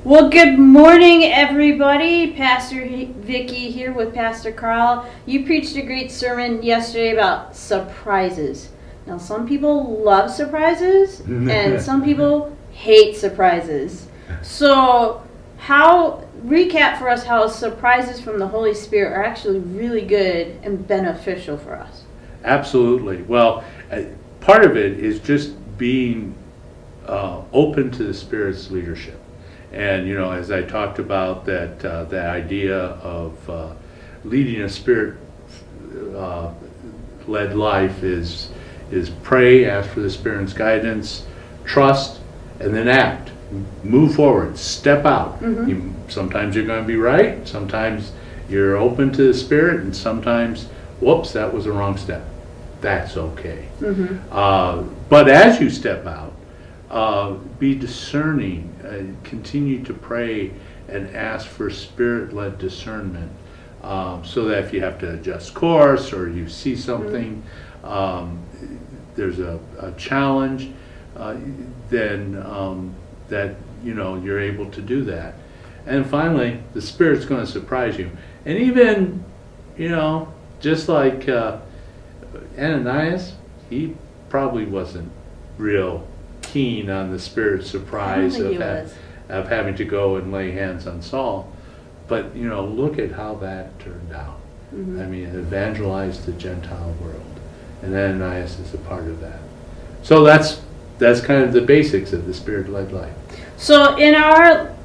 Well, good morning, everybody. Pastor Vicky here with Pastor Carl. You preached a great sermon yesterday about surprises. Now, some people love surprises, and some people hate surprises. So, recap for us how surprises from the Holy Spirit are actually really good and beneficial for us. Absolutely. Well, part of it is just being open to the Spirit's leadership. And, as I talked about that idea of leading a Spirit-led life is pray, ask for the Spirit's guidance, trust, and then act. Move forward, step out. Mm-hmm. Sometimes you're going to be right, sometimes you're open to the Spirit, and sometimes, whoops, that was the wrong step. That's okay. Mm-hmm. But as you step out, be discerning, continue to pray and ask for Spirit-led discernment, so that if you have to adjust course or you see something, there's a challenge, then that you're able to do that. And finally, the Spirit's going to surprise you. And even, just like Ananias, he probably wasn't real keen on the Spirit's surprise of having to go and lay hands on Saul. But, look at how that turned out. Mm-hmm. I mean, it evangelized the Gentile world. And Ananias is a part of that. So that's kind of the basics of the Spirit-led life. So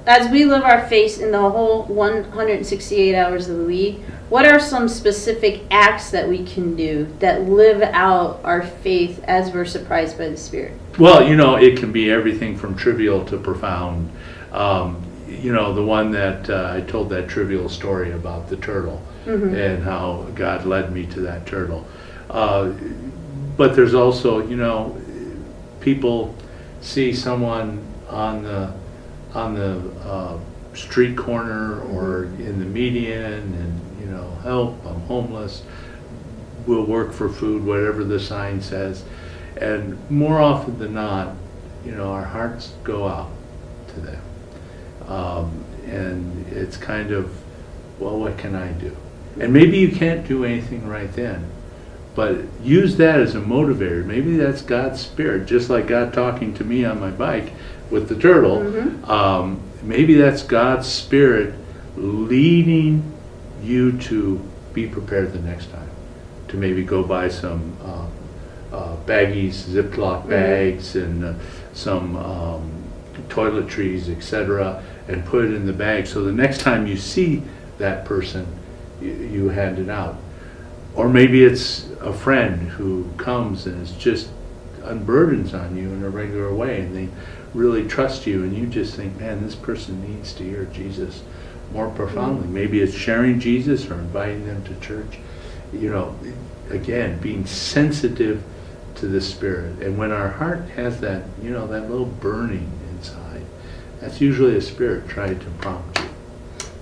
as we live our faith in the whole 168 hours of the week, what are some specific acts that we can do that live out our faith as we're surprised by the Spirit? Well, it can be everything from trivial to profound. The one that I told that trivial story about the turtle, Mm-hmm. and how God led me to that turtle. But there's also, people see someone on the street corner or in the median, and help, I'm homeless, we'll work for food, whatever the sign says. And more often than not, our hearts go out to them, and it's kind of, well, what can I do? And maybe you can't do anything right then, but use that as a motivator. Maybe that's God's Spirit, just like God talking to me on my bike with the turtle. Mm-hmm. Maybe that's God's Spirit leading you to be prepared the next time, to maybe go buy some baggies, Ziploc bags, and some toiletries, etc., and put it in the bag, so the next time you see that person, you hand it out. Or maybe it's a friend who comes and is just unburdens on you in a regular way, and they really trust you, and you just think, man, this person needs to hear Jesus more profoundly. Maybe it's sharing Jesus or inviting them to church. Again, being sensitive to the Spirit. And when our heart has that, that little burning inside, that's usually a Spirit trying to prompt you.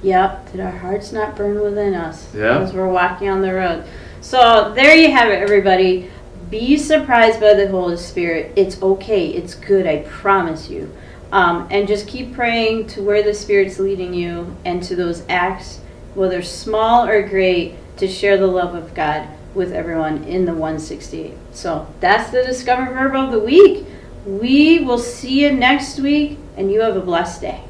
Yep, did our hearts not burn within us as we're walking on the road? So there you have it, everybody. Be surprised by the Holy Spirit. It's okay. It's good. I promise you. And just keep praying to where the Spirit's leading you and to those acts, whether small or great, to share the love of God with everyone in the 168. So that's the Discover Verb of the week. We will see you next week, and you have a blessed day.